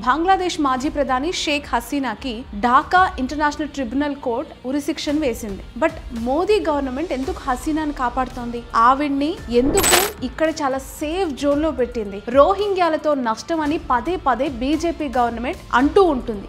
బంగ్లాదేశ్ మాజీ ప్రధాని షేక్ హసీనాకి ఢాకా ఇంటర్నేషనల్ ట్రిబ్యునల్ కోర్ట్ ఉరిశిక్షను వేసింది. బట్ మోదీ గవర్నమెంట్ ఎందుకు హసీనాను కాపాడుతోంది? ఆవిడ్ని ఎందుకు ఇక్కడ చాలా సేఫ్ జోన్ లో పెట్టింది? రోహింగ్యాలతో నష్టం అని పదే పదే బీజేపీ గవర్నమెంట్ అంటూ ఉంటుంది.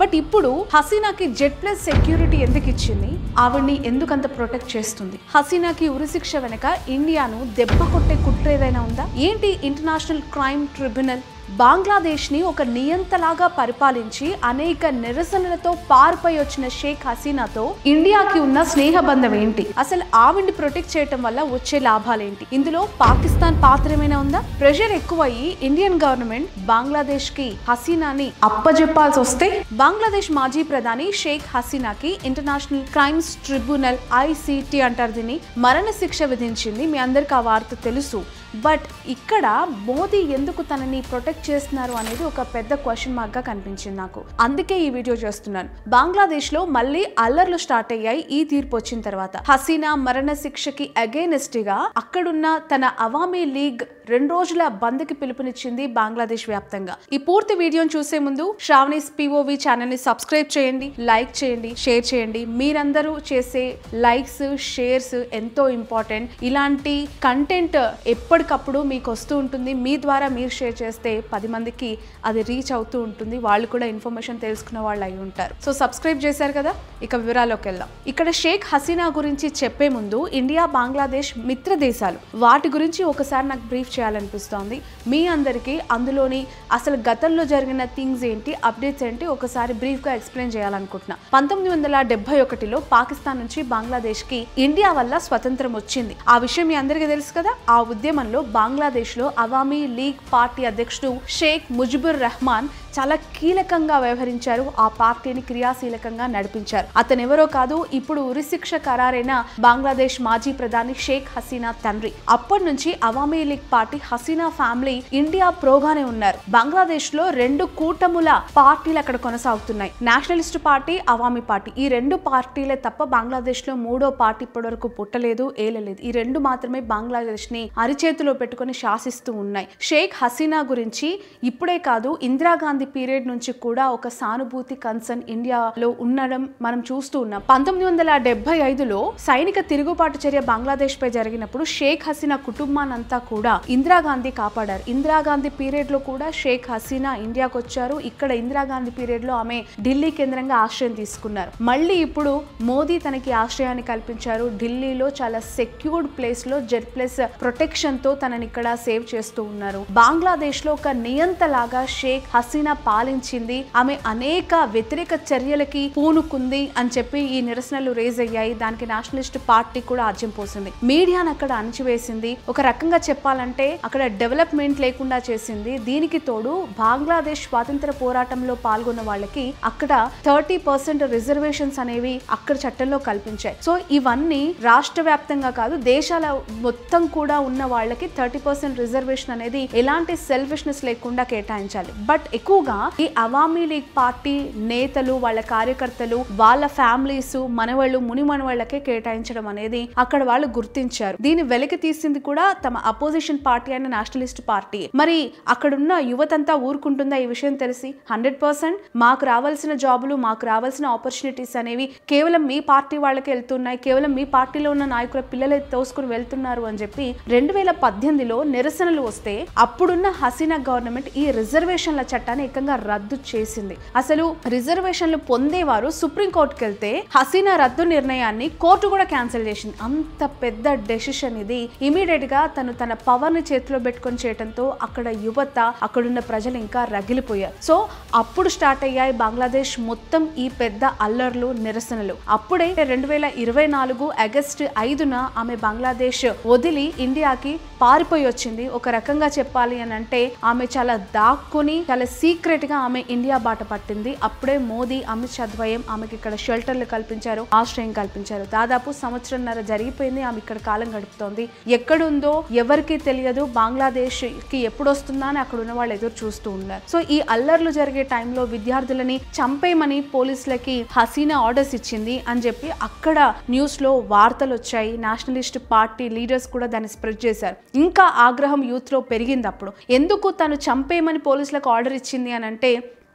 బట్ ఇప్పుడు హసీనాకి జెడ్ ప్లస్ సెక్యూరిటీ ఎందుకు ఇచ్చింది? ఆవిడ్ని ఎందుకంత ప్రొటెక్ట్ చేస్తుంది? హసీనాకి ఉరిశిక్ష వెనక ఇండియాను దెబ్బ కొట్టే కుట్ర ఏదైనా ఉందా? ఏంటి ఇంటర్నేషనల్ క్రైమ్ ట్రిబ్యునల్ బంగ్లాదేశ్ ని ఒక నియంతలాగా పరిపాలించి అనేక నిరసనలతో పారిపోయి వచ్చిన షేక్ హసీనాతో ఇండియాకి ఉన్న స్నేహబంధం ఏంటి? అసలు ఆవిడ్ని ప్రొటెక్ట్ చేయటం వల్ల వచ్చే లాభాలేంటి? ఇందులో పాకిస్తాన్ పాత్ర ఏమైనా ఉందా? ప్రెషర్ ఎక్కువయ్యి ఇండియన్ గవర్నమెంట్ బంగ్లాదేశ్ కి హసీనాని అప్పజెప్పాల్సి వస్తే బంగ్లాదేశ్ మాజీ ప్రధాని షేక్ హసీనాకి ఇంటర్నేషనల్ క్రైమ్స్ ట్రిబ్యునల్ ICT అంటారు దీన్ని మరణ శిక్ష విధించింది. మీ అందరికి ఆ వార్త తెలుసు. బట్ ఇక్కడ మోదీ ఎందుకు తనని ప్రొటెక్ట్ చేస్తున్నారు అనేది ఒక పెద్ద క్వశ్చన్ మార్క్ గా కనిపించింది నాకు. అందుకే ఈ వీడియో చేస్తున్నాను. బంగ్లాదేశ్ లో మళ్ళీ అల్లర్లు స్టార్ట్ అయ్యాయి ఈ తీర్పు వచ్చిన తర్వాత. హసీనా మరణ శిక్షకి అగైనెస్ట్ గా అక్కడున్న తన అవామీ లీగ్ 2 రోజుల బంద్ కి పిలుపునిచ్చింది బంగ్లాదేశ్ వ్యాప్తంగా. ఈ పూర్తి వీడియోని చూసే ముందు శ్రావణీస్ POV ఛానల్ ని సబ్స్క్రైబ్ చేయండి, లైక్ చేయండి, షేర్ చేయండి. మీరందరూ చేసే లైక్స్, షేర్స్ ఎంతో ఇంపార్టెంట్. ఇలాంటి కంటెంట్ ఎప్పటికప్పుడు మీకు వస్తూ ఉంటుంది. మీ ద్వారా మీరు షేర్ చేస్తే 10 మందికి అది రీచ్ అవుతూ ఉంటుంది. వాళ్ళు కూడా ఇన్ఫర్మేషన్ తెలుసుకున్న వాళ్ళు అయి ఉంటారు. సో సబ్స్క్రైబ్ చేశారు కదా, ఇక వివరాల్లోకి వెళ్దాం. ఇక్కడ షేక్ హసీనా గురించి చెప్పే ముందు ఇండియా బంగ్లాదేశ్ మిత్ర దేశాలు వాటి గురించి ఒకసారి నాకు బ్రీఫ్ చేయాలనిపిస్తోంది. మీ అందరికీ అందులోని అసలు గతంలో జరిగిన థింగ్స్ ఏంటి, అప్డేట్స్ ఏంటి ఒకసారి బ్రీఫ్ గా ఎక్స్ప్లెయిన్ చేయాలనుకుంటున్నా. 1971లో పాకిస్తాన్ నుంచి బంగ్లాదేశ్ కి ఇండియా వల్ల స్వతంత్రం వచ్చింది. ఆ విషయం మీ అందరికీ తెలుసు కదా. ఆ ఉద్యమంలో బంగ్లాదేశ్ లో అవామీ లీగ్ పార్టీ అధ్యక్షుడు షేక్ ముజిబుర్ రెహమాన్ చాలా కీలకంగా వ్యవహరించారు. ఆ పార్టీని క్రియాశీలకంగా నడిపించారు. అతను ఎవరో కాదు, ఇప్పుడు ఉరిశిక్ష ఖరారైన బంగ్లాదేశ్ మాజీ ప్రధాని షేక్ హసీనా తండ్రి. అప్పటి నుంచి Awami league party, Hasina family India ప్రోగానే ఉన్నారు. బంగ్లాదేశ్ లో 2 కూటముల పార్టీలు అక్కడ కొనసాగుతున్నాయి. Nationalist party, Awami party. ఈ 2 పార్టీలే తప్ప బంగ్లాదేశ్ లో 3వ పార్టీ ఇప్పటి వరకు పుట్టలేదు, ఏలలేదు. ఈ 2 మాత్రమే బంగ్లాదేశ్ ని అరిచేతిలో పెట్టుకుని శాసిస్తూ ఉన్నాయి. షేక్ హసీనా గురించి ఇప్పుడే కాదు, ఇందిరాగాంధీ పీరియడ్ నుంచి కూడా ఒక సానుభూతి, కన్సర్న్ ఇండియాలో ఉండడం మనం చూస్తూ ఉన్నాం. 1975లో సైనిక తిరుగుబాటు చర్య బంగ్లాదేశ్ పై జరిగినప్పుడు షేక్ హసీనా కుటుంబానంతా కూడా ఇందిరాగాంధీ కాపాడారు. ఇందిరాగాంధీ పీరియడ్ లో కూడా షేక్ హసీనా ఇండియాకు వచ్చారు. ఇక్కడ ఇందిరాగాంధీ పీరియడ్ లో ఆమె ఢిల్లీ కేంద్రంగా ఆశ్రయం తీసుకున్నారు. మళ్ళీ ఇప్పుడు మోదీ తనకి ఆశ్రయాన్ని కల్పించారు. ఢిల్లీలో చాలా సెక్యూర్డ్ ప్లేస్ లో జెడ్ ప్లస్ ప్రొటెక్షన్ తో తనని ఇక్కడ సేవ్ చేస్తూ ఉన్నారు. బంగ్లాదేశ్ లో ఒక నియంతలాగా షేక్ హసీనా పాలించింది. ఆమె అనేక వ్యతిరేక చర్యలకి పూనుకుంది అని చెప్పి ఈ నిరసనలు రేజ్ అయ్యాయి. దానికి నేషనలిస్ట్ పార్టీ కూడా ఆజ్యం పోసింది. మీడియాను అక్కడ అణచివేసింది. ఒక రకంగా చెప్పాలంటే అక్కడ డెవలప్మెంట్ లేకుండా చేసింది. దీనికి తోడు బంగ్లాదేశ్ స్వాతంత్ర పోరాటంలో పాల్గొన్న వాళ్ళకి అక్కడ 30% రిజర్వేషన్స్ అనేవి అక్కడ చట్టంలో కల్పించాయి. సో ఇవన్నీ రాష్ట్ర వ్యాప్తంగా కాదు, దేశాల మొత్తం కూడా ఉన్న వాళ్ళకి 30% రిజర్వేషన్ అనేది ఎలాంటి సెల్ఫిష్నెస్ లేకుండా కేటాయించాలి. బట్ ఎక్కువగా ఈ అవామీ లీగ్ పార్టీ నేతలు, వాళ్ళ కార్యకర్తలు, వాళ్ళ ఫ్యామిలీస్, మనవాళ్ళు, ముని మనవాళ్ళకే కేటాయించడం అనేది అక్కడ వాళ్ళు గుర్తించారు. దీన్ని వెలికి తీసింది కూడా తమ అపోజిషన్ పార్టీ అయిన నేషనలిస్ట్ పార్టీ. మరి అక్కడున్న యువతంతా ఊరుకుంటుందా ఈ విషయం తెలిసి? 100% మాకు రావాల్సిన జాబులు, మాకు రావాల్సిన ఆపర్చునిటీస్ అనేవి కేవలం మీ పార్టీ వాళ్ళకి వెళ్తున్నాయి, కేవలం మీ పార్టీలో ఉన్న నాయకుల పిల్లలే తోసుకుని వెళ్తున్నారు అని చెప్పి 2018లో నిరసనలు వస్తే అప్పుడున్న హసీనా గవర్నమెంట్ ఈ రిజర్వేషన్ల చట్టాన్ని ఏకంగా రద్దు చేసింది. అసలు రిజర్వేషన్లు పొందేవారు సుప్రీంకోర్టుకి వెళ్తే హసీనా రద్దు నిర్ణయాన్ని కోర్టు కూడా క్యాన్సిల్ చేసింది. అంత పెద్ద డెసిషన్ ఇది. ఇమీడియట్ గా తన పవర్ ని చేతిలో పెట్టుకొని చేయడంతో అక్కడ యువత, అక్కడున్న ప్రజలు ఇంకా రగిలిపోయారు. సో అప్పుడు స్టార్ట్ అయ్యాయి బంగ్లాదేశ్ మొత్తం ఈ పెద్ద అల్లర్లు, నిరసనలు. అప్పుడే 2024 ఆగస్టు 5న ఆమె బంగ్లాదేశ్ వదిలి ఇండియాకి పారిపోయి వచ్చింది. ఒక రకంగా చెప్పాలి అని అంటే ఆమె చాలా దాక్కుని, చాలా సీక్రెట్ గా ఆమె ఇండియా బాట పట్టింది. అప్పుడే మోదీ అమిత్ షా ద్వయం ఆమెకి ఇక్కడ షెల్టర్లు కల్పించారు, ఆశ్రయం కల్పించారు. దాదాపు సంవత్సరంన్నర జరిగిపోయింది. ఆమె ఇక్కడ కాలం గడుపుతోంది. ఎక్కడుందో ఎవరికి తెలియదు. బంగ్లాదేశ్ కి ఎప్పుడు వస్తుందా అని అక్కడ ఉన్న వాళ్ళు ఎదురు చూస్తూ ఉన్నారు. సో ఈ అల్లర్లు జరిగే టైంలో విద్యార్థులని చంపేయమని పోలీసులకి హసీనా ఆర్డర్స్ ఇచ్చింది అని చెప్పి అక్కడ న్యూస్ లో వార్తలు వచ్చాయి. నేషనలిస్ట్ పార్టీ లీడర్స్ కూడా దాన్ని స్ప్రెడ్ చేశారు. ఇంకా ఆగ్రహం యూత్ లో పెరిగింది. అప్పుడు ఎందుకు తను చంపేయమని పోలీసులకు ఆర్డర్ ఇచ్చింది అని అంటే,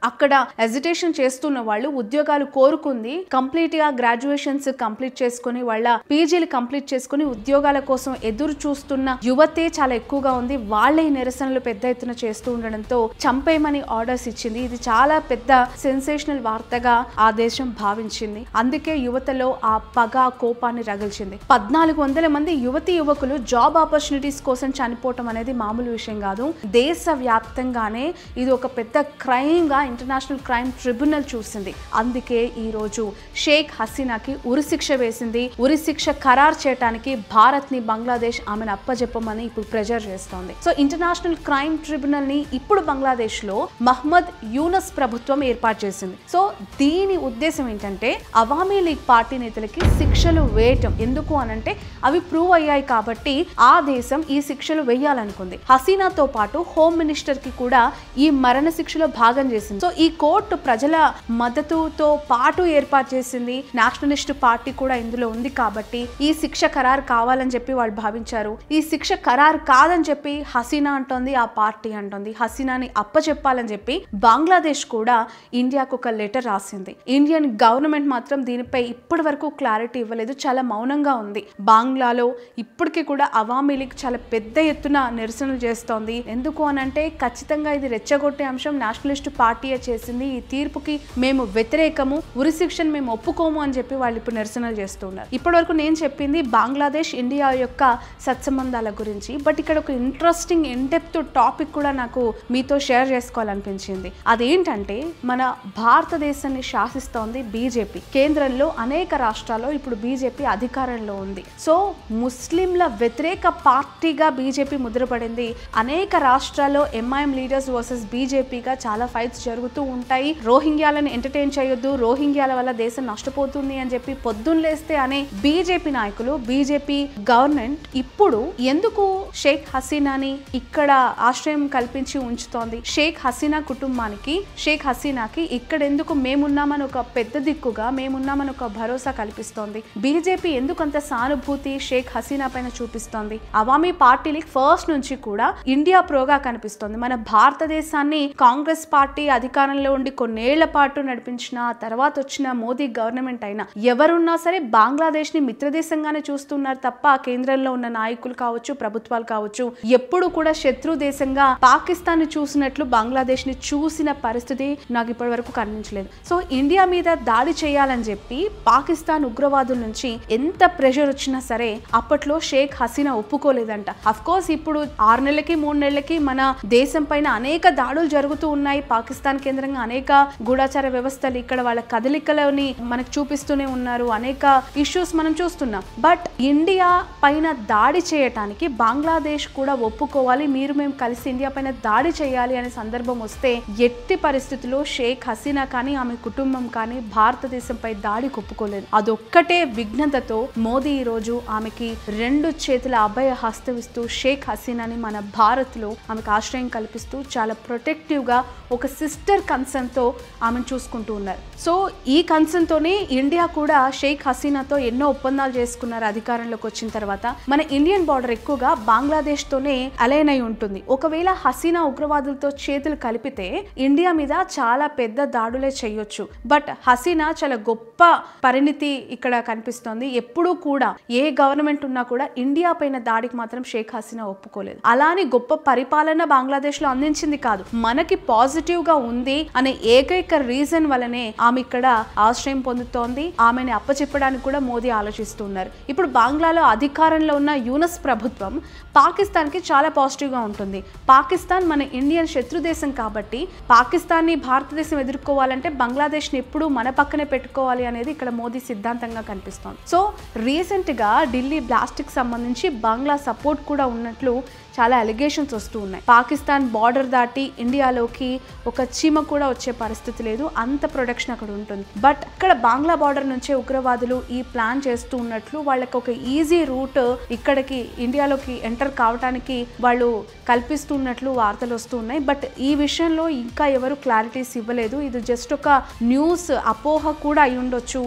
అక్కడ ఎజిటేషన్ చేస్తున్న వాళ్ళు ఉద్యోగాలు కోరుకుంది కంప్లీట్ గా గ్రాడ్యుయేషన్స్ కంప్లీట్ చేసుకుని వాళ్ళ పీజీలు కంప్లీట్ చేసుకుని ఉద్యోగాల కోసం ఎదురు చూస్తున్న యువతే చాలా ఎక్కువగా ఉంది. వాళ్ళే నిరసనలు పెద్ద ఎత్తున చేస్తూ ఉండడంతో చంపేయమని ఆర్డర్స్ ఇచ్చింది. ఇది చాలా పెద్ద సెన్సేషనల్ వార్తగా ఆ దేశం భావించింది. అందుకే యువతలో ఆ పగ కోపాన్ని రగిల్చింది. 1400 మంది యువతీ యువకులు జాబ్ ఆపర్చునిటీస్ కోసం చనిపోవటం అనేది మామూలు విషయం కాదు. దేశ వ్యాప్తంగానే ఇది ఒక పెద్ద క్రైమ్ గా ఇంటర్నేషనల్ క్రైమ్ ట్రిబ్యునల్ చూసింది. అందుకే ఈ రోజు షేక్ హసీనాకి ఉరిశిక్ష వేసింది. ఉరిశిక్ష ఖరారు చేయడానికి భారత్ ని బంగ్లాదేశ్ ఆమెను అప్పజెప్పమని ఇప్పుడు ప్రెజర్ చేస్తోంది. సో ఇంటర్నేషనల్ క్రైమ్ ట్రిబ్యునల్ ని ఇప్పుడు బంగ్లాదేశ్ లో మహ్మద్ యూనస్ ప్రభుత్వం ఏర్పాటు చేసింది. సో దీని ఉద్దేశం ఏంటంటే అవామీ లీగ్ పార్టీ నేతలకి శిక్షలు వేయటం. ఎందుకు అనంటే అవి ప్రూవ్ అయ్యాయి కాబట్టి ఆ దేశం ఈ శిక్షలు వేయాలనుకుంది. హసీనాతో పాటు హోమ్ మినిస్టర్ కి కూడా ఈ మరణ శిక్షలో భాగం చేసింది. సో ఈ కోర్టు ప్రజల మద్దతుతో పాటు ఏర్పాటు చేసింది. నేషనలిస్ట్ పార్టీ కూడా ఇందులో ఉంది కాబట్టి ఈ శిక్ష ఖరారు కావాలని చెప్పి వాళ్ళు భావించారు. ఈ శిక్ష ఖరారు కాదని చెప్పి హసీనా అంటోంది, ఆ పార్టీ అంటోంది. హసీనాని అప్పచెప్పాలని చెప్పి బంగ్లాదేశ్ కూడా ఇండియాకు ఒక లెటర్ రాసింది. ఇండియన్ గవర్నమెంట్ మాత్రం దీనిపై ఇప్పటి వరకు క్లారిటీ ఇవ్వలేదు, చాలా మౌనంగా ఉంది. బంగ్లాలో ఇప్పటికీ కూడా అవామీ లీగ్ చాలా పెద్ద ఎత్తున నిరసనలు చేస్తోంది. ఎందుకు అనంటే ఖచ్చితంగా ఇది రెచ్చగొట్టే అంశం నేషనలిస్ట్ పార్టీ చేసింది. ఈ తీర్పుకి మేము వ్యతిరేకము, ఉరిశిక్షను మేము ఒప్పుకోము అని చెప్పి వాళ్ళు ఇప్పుడు నిరసనలు చేస్తూ ఉన్నారు. ఇప్పటి వరకు నేను చెప్పింది బంగ్లాదేశ్ ఇండియా యొక్క సత్సంబంధాల గురించి. బట్ ఇక్కడ ఒక ఇంట్రెస్టింగ్ ఇన్డెప్త్ టాపిక్ కూడా నాకు మీతో షేర్ చేసుకోవాలనిపించింది. అదేంటంటే మన భారతదేశాన్ని శాసిస్తోంది బీజేపీ. కేంద్రంలో అనేక రాష్ట్రాల్లో ఇప్పుడు బీజేపీ అధికారంలో ఉంది. సో ముస్లింల వ్యతిరేక పార్టీగా బీజేపీ ముద్రపడింది. అనేక రాష్ట్రాల్లో ఎంఐఎం లీడర్స్ వర్సెస్ బీజేపీగా చాలా ఫైట్స్ జరుగుతూ ఉంటాయి. రోహింగ్యాలను ఎంటర్టైన్ చేయొద్దు, రోహింగ్యాల వల్ల దేశం నష్టపోతుంది అని చెప్పి పొద్దున్న లేస్తే అనే బీజేపీ నాయకులు, బీజేపీ గవర్నమెంట్ ఇప్పుడు ఎందుకు షేక్ హసీనాని ఇక్కడ ఆశ్రయం కల్పించి ఉంచుతోంది? షేక్ హసీనా కుటుంబానికి, షేక్ హసీనాకి ఇక్కడ ఎందుకు మేమున్నామని ఒక పెద్ద దిక్కుగా, మేమున్నామని ఒక భరోసా కల్పిస్తోంది? బీజేపీ ఎందుకు అంత సానుభూతి షేక్ హసీనా పైన చూపిస్తోంది? అవామీ పార్టీలకి ఫస్ట్ నుంచి కూడా ఇండియా ప్రోగా కనిపిస్తోంది. మన భారతదేశాన్ని కాంగ్రెస్ పార్టీ అధికారంలో ఉండి కొన్నేళ్ల పాటు నడిపించిన తర్వాత వచ్చిన మోదీ గవర్నమెంట్ అయినా ఎవరున్నా సరే బంగ్లాదేశ్ ని మిత్రదేశంగానే చూస్తున్నారు తప్ప కేంద్రంలో ఉన్న నాయకులు కావచ్చు, ప్రభుత్వాలు కావచ్చు, ఎప్పుడు కూడా శత్రు దేశంగా పాకిస్తాన్ ని చూసినట్లు బంగ్లాదేశ్ ని చూసిన పరిస్థితి నాకు ఇప్పటి వరకు కనిపించలేదు. సో ఇండియా మీద దాడి చేయాలని చెప్పి పాకిస్తాన్ ఉగ్రవాదుల నుంచి ఎంత ప్రెషర్ వచ్చినా సరే అప్పట్లో షేక్ హసీనా ఒప్పుకోలేదంట. అఫ్ కోర్స్ ఇప్పుడు 6 నెలలకి 3 నెలలకి మన దేశం పైన అనేక దాడులు జరుగుతూ ఉన్నాయి. పాకిస్తాన్ కేంద్రంగా అనేక గూఢాచార వ్యవస్థలు ఇక్కడ వాళ్ళ కదలికలని మనకు చూపిస్తూనే ఉన్నారు. అనేక ఇష్యూస్ మనం చూస్తున్నాం. బట్ ఇండియా పైన దాడి చేయటానికి బంగ్లాదేశ్ కూడా ఒప్పుకోవాలి, మీరు మేము కలిసి ఇండియా పైన దాడి చేయాలి అనే సందర్భం వస్తే ఎట్టి పరిస్థితుల్లో షేక్ హసీనా కానీ ఆమె కుటుంబం కానీ భారతదేశంపై దాడికి ఒప్పుకోలేదు. అదొక్కటే విఘ్నతతో మోదీ ఈ రోజు ఆమెకి 2 చేతుల అభయ హస్తమిస్తూ షేక్ హసీనాని మన భారత్ లో ఆమెకు ఆశ్రయం కల్పిస్తూ చాలా ప్రొటెక్టివ్ గా ఒక సిస్టర్ కన్సర్న్ తో ఆమెను చూసుకుంటూ ఉన్నారు. సో ఈ కన్సర్న్ తోనే ఇండియా కూడా షేక్ హసీనాతో ఎన్నో ఒప్పందాలు చేసుకున్నారు అధికారంలోకి వచ్చిన తర్వాత. మన ఇండియన్ బార్డర్ ఎక్కువగా బంగ్లాదేశ్ తోనే అలైన్ అయి ఉంటుంది. ఒకవేళ హసీనా ఉగ్రవాదులతో చేతులు కలిపితే ఇండియా మీద చాలా పెద్ద దాడులే చేయొచ్చు. బట్ హసీనా చాలా గొప్ప పరిణితి ఇక్కడ కనిపిస్తోంది. ఎప్పుడూ కూడా ఏ గవర్నమెంట్ ఉన్నా కూడా ఇండియా పైన దాడికి మాత్రం షేక్ హసీనా ఒప్పుకోలేదు. అలానే గొప్ప పరిపాలన బంగ్లాదేశ్ లో అందించింది కాదు, మనకి పాజిటివ్ గా ఉంది అనే ఏకైక రీజన్ వల్లనే ఆమె ఇక్కడ ఆశ్రయం పొందుతోంది. ఆమెని అప్పచెప్పడానికి కూడా మోదీ ఆలోచిస్తున్నారు. ఇప్పుడు బంగ్లాలో అధికారంలో ఉన్న యూనస్ ప్రభుత్వం పాకిస్తాన్ కి చాలా పాజిటివ్ గా ఉంటుంది. పాకిస్తాన్ మన ఇండియన్ శత్రు దేశం కాబట్టి పాకిస్తాన్ ని భారతదేశం ఎదుర్కోవాలంటే బంగ్లాదేశ్ ని ఎప్పుడు మన పక్కనే పెట్టుకోవాలి అనేది ఇక్కడ మోదీ సిద్ధాంతంగా కనిపిస్తోంది. సో రీసెంట్ గా ఢిల్లీ బ్లాస్ట్ కి సంబంధించి బంగ్లా సపోర్ట్ కూడా ఉన్నట్లు చాలా అలిగేషన్స్ వస్తూ ఉన్నాయి. పాకిస్తాన్ బార్డర్ దాటి ఇండియాలోకి ఒక చీమ కూడా వచ్చే పరిస్థితి లేదు, అంత ప్రొటెక్షన్ అక్కడ ఉంటుంది. బట్ ఇక్కడ బంగ్లా బార్డర్ నుంచే ఉగ్రవాదులు ఈ ప్లాన్ చేస్తూ ఉన్నట్లు, వాళ్ళకి ఒక ఈజీ రూట్ ఇక్కడికి ఇండియాలోకి ఎంటర్ కావడానికి వాళ్ళు కల్పిస్తున్నట్లు వార్తలు వస్తూ ఉన్నాయి. బట్ ఈ విషయంలో ఇంకా ఎవరు క్లారిటీస్ ఇవ్వలేదు. ఇది జస్ట్ ఒక న్యూస్ అపోహ కూడా అయి ఉండొచ్చు.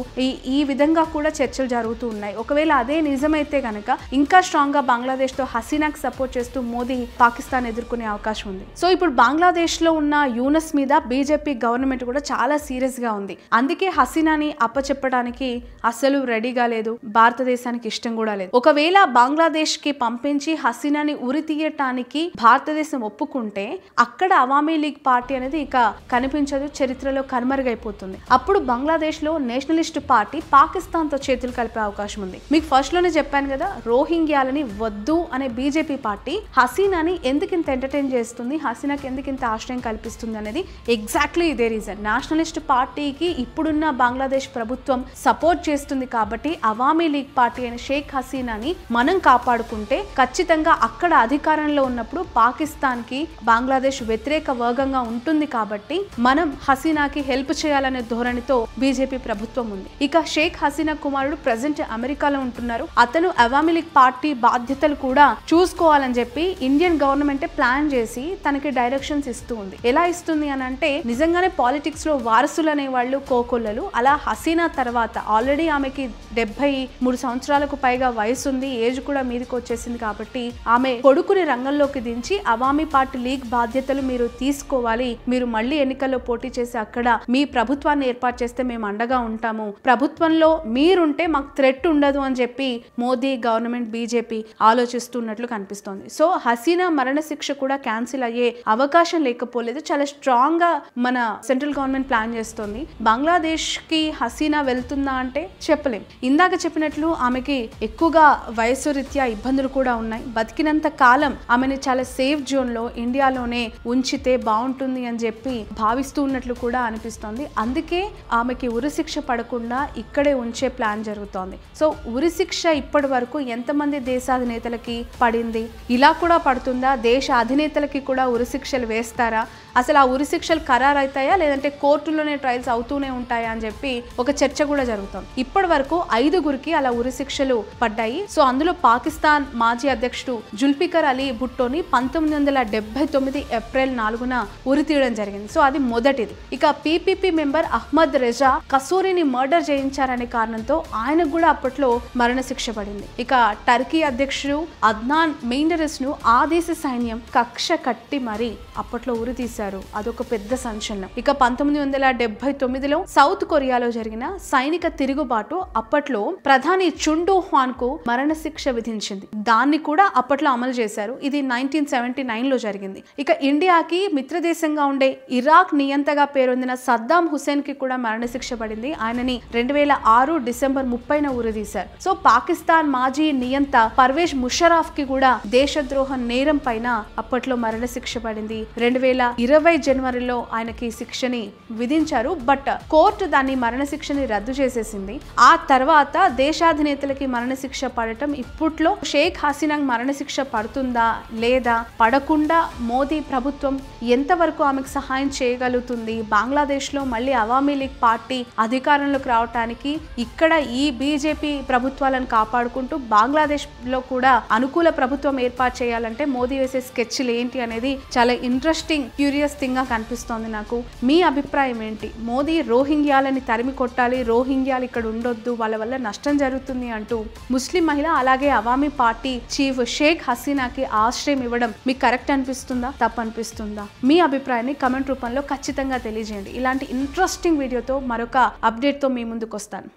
ఈ విధంగా కూడా చర్చలు జరుగుతూ ఉన్నాయి. ఒకవేళ అదే నిజమైతే కనుక ఇంకా స్ట్రాంగ్ గా బంగ్లాదేశ్ తో హసీనాకి సపోర్ట్ చేస్తూ మోదీ పాకిస్తాన్ ఎదుర్కొనే అవకాశం ఉంది. సో ఇప్పుడు బంగ్లాదేశ్ లో ఉన్న యూనస్ మీద బీజేపీ గవర్నమెంట్ కూడా చాలా సీరియస్ గా ఉంది. అందుకే హసీనాని అప్పచెప్పడానికి అసలు రెడీగా లేదు, భారతదేశానికి ఇష్టం కూడా లేదు. ఒకవేళ బంగ్లాదేశ్ కి పంపించి హసీనాని ఉరి తీయటానికి భారతదేశం ఒప్పుకుంటే అక్కడ అవామీ లీగ్ పార్టీ అనేది ఇక కనిపించదు, చరిత్రలో కనుమరుగైపోతుంది. అప్పుడు బంగ్లాదేశ్ లో నేషనలిస్ట్ పార్టీ పాకిస్తాన్ తో చేతులు కలిపే అవకాశం ఉంది. మీకు ఫస్ట్ లోనే చెప్పాను కదా, రోహింగ్యాలని వద్దు అనే బీజేపీ పార్టీ హసీనాని ఎందుకు ఇంత ఎంటర్టైన్ చేస్తుంది, హసీనాకి ఎందుకు ఇంత ఆశ్రయం కల్పిస్తుంది అనేది ఎగ్జాక్ట్లీ ఇదే రీజన్. నేషనలిస్ట్ పార్టీకి ఇప్పుడున్న బంగ్లాదేశ్ ప్రభుత్వం సపోర్ట్ చేస్తుంది కాబట్టి అవామీ లీగ్ పార్టీ అయిన షేక్ హసీనాని మనం కాపాడుకుంటే ఖచ్చితంగా అక్కడ అధికారంలో ఉన్నప్పుడు పాకిస్తాన్ కి బంగ్లాదేశ్ వ్యతిరేక వర్గంగా ఉంటుంది కాబట్టి మనం హసీనాకి హెల్ప్ చేయాలనే ధోరణితో బీజేపీ ప్రభుత్వం ఉంది. ఇక షేక్ హసీనా కుమారుడు ప్రెసెంట్ అమెరికాలో ఉంటున్నారు. అతను అవామీ లీగ్ పార్టీ బాధ్యతలు కూడా చూసుకోవాలని చెప్పి ఇండియన్ గవర్నమెంట్ ప్లాన్ చేసి తనకి డైరెక్షన్స్ ఇస్తూ ఉంది. ఎలా ఇస్తుంది అని అంటే, నిజంగానే పాలిటిక్స్ లో వారసులు అనే వాళ్ళు కోకొల్లలు. అలా హసీనా తర్వాత ఆల్రెడీ ఆమెకి 73 సంవత్సరాలకు పైగా వయసు ఉంది, ఏజ్ కూడా మీదకి వచ్చేసింది కాబట్టి ఆమె కొడుకుని రంగంలోకి దించి అవామీ పార్టీ లీగ్ బాధ్యతలు మీరు తీసుకోవాలి, మీరు మళ్ళీ ఎన్నికల్లో పోటీ చేసి అక్కడ మీ ప్రభుత్వాన్ని ఏర్పాటు చేస్తే మేము అండగా ఉంటాము, ప్రభుత్వంలో మీరుంటే మాకు థ్రెట్ ఉండదు అని చెప్పి మోదీ గవర్నమెంట్ బీజేపీ ఆలోచిస్తున్నట్లు కనిపిస్తోంది. సో హసీనా మరణ శిక్ష కూడా క్యాన్సిల్ అయ్యే అవకాశం లేకపోలేదు. చాలా స్ట్రాంగ్ గా మన సెంట్రల్ గవర్నమెంట్ ప్లాన్ చేస్తోంది. బంగ్లాదేశ్ కి హసీనా వెళ్తుందా అంటే చెప్పలేం. ఇందాక చెప్పినట్లు ఆమెకి ఎక్కువగా వయసు రీత్యా ఇబ్బందులు కూడా ఉన్నాయి. బతికినంత కాలం ఆమెని చాలా సేఫ్ జోన్ లో ఇండియాలోనే ఉంచితే బాగుంటుంది అని చెప్పి భావిస్తూ ఉన్నట్లు కూడా అనిపిస్తోంది. అందుకే ఆమెకి ఉరిశిక్ష పడకుండా ఇక్కడే ఉంచే ప్లాన్ జరుగుతోంది. సో ఉరిశిక్ష ఇప్పటి వరకు ఎంతమంది దేశాధినేతలకి పడింది, ఇలా కూడా పడుతుందా, దేశ అధినేతలకి కూడా ఉరిశిక్షలు వేస్తారా, అసలు ఆ ఉరిశిక్షలు ఖరారు అవుతాయా లేదంటే కోర్టులోనే ట్రయల్స్ అవుతూనే ఉంటాయా అని చెప్పి ఒక చర్చ కూడా జరుగుతుంది. ఇప్పటి వరకు 5గురికి అలా ఉరిశిక్షలు పడ్డాయి. సో అందులో పాకిస్తాన్ మాజీ అధ్యక్షుడు జుల్ఫికర్ అలీ భుట్టోని 1979 ఏప్రిల్ 4న ఉరి తీయడం జరిగింది. సో అది మొదటిది. ఇక పీపీపీ మెంబర్ అహ్మద్ రెజా కసూరిని మర్డర్ చేయించారనే కారణంతో ఆయనకు కూడా అప్పట్లో మరణశిక్ష పడింది. ఇక టర్కీ అధ్యక్షుడు అద్నాన్ మెయిండరస్ ను ఆ దేశ సైన్యం కక్ష కట్టి మరి అప్పట్లో ఉరి తీశారు. అదొక పెద్ద సంచలనం. ఇక 1979లో సౌత్ కొరియాలో జరిగిన సైనిక తిరుగుబాటు అప్పట్లో ప్రధాని చుండో హ్వాన్ కు మరణశిక్ష విధించింది. దాన్ని కూడా అప్పట్లో అమలు చేశారు. ఇది 1979లో జరిగింది. ఇక ఇండియాకి మిత్రదేశంగా ఉండే ఇరాక్ నియంతగా పేరొందిన సద్దాం హుసేన్ కి కూడా మరణశిక్ష పడింది. ఆయనని 2006 డిసెంబర్ 30న ఉరిదీశారు. సో పాకిస్తాన్ మాజీ నియంత పర్వేజ్ ముషర్రాఫ్ కి కూడా దేశద్రోహ నేరం పైన అప్పట్లో మరణశిక్ష పడింది. 2020 జనవరిలో ఆయనకి శిక్షని విధించారు. బట్ కోర్టు దాన్ని మరణశిక్షని రద్దు చేసేసింది. ఆ తర్వాత దేశాధినేతలకి మరణశిక్ష పడటం ఇప్పట్లో షేక్ హసీనా మరణశిక్ష పడుతుందా లేదా, పడకుండా మోదీ ప్రభుత్వం ఎంతవరకు ఆమెకు సహాయం చేయగలుగుతుంది, బంగ్లాదేశ్ లో మళ్ళీ అవామీ లీగ్ పార్టీ అధికారంలోకి రావడానికి ఇక్కడ ఈ బీజేపీ ప్రభుత్వాలను కాపాడుకుంటూ బంగ్లాదేశ్ లో కూడా అనుకూల ప్రభుత్వం ఏర్పాటు చేయాలంటే మోదీ వేసే స్కెచ్లు ఏంటి అనేది చాలా ఇంట్రెస్టింగ్ క్యూరియస్ థింగ్ గా కనిపిస్తోంది నాకు. మీ అభిప్రాయం ఏంటి? మోదీ రోహింగ్యాలని తరిమి కొట్టాలి, రోహింగ్యాలు ఇక్కడ ఉండొద్దు, వాళ్ళ వల్ల నష్టం జరుగుతుంది అంటూ ముస్లిం మహిళ అలాగే అవామీ పార్టీ చీఫ్ షేక్ హసీనాకి ఆశ్రయం ఇవ్వడం మీకు కరెక్ట్ అనిపిస్తుందా, తప్పు అనిపిస్తుందా? మీ అభిప్రాయాన్ని కమెంట్ రూపంలో ఖచ్చితంగా తెలియజేయండి. ఇలాంటి ఇంట్రెస్టింగ్ వీడియోతో మరొక అప్డేట్ తో మీ ముందుకు వస్తాను.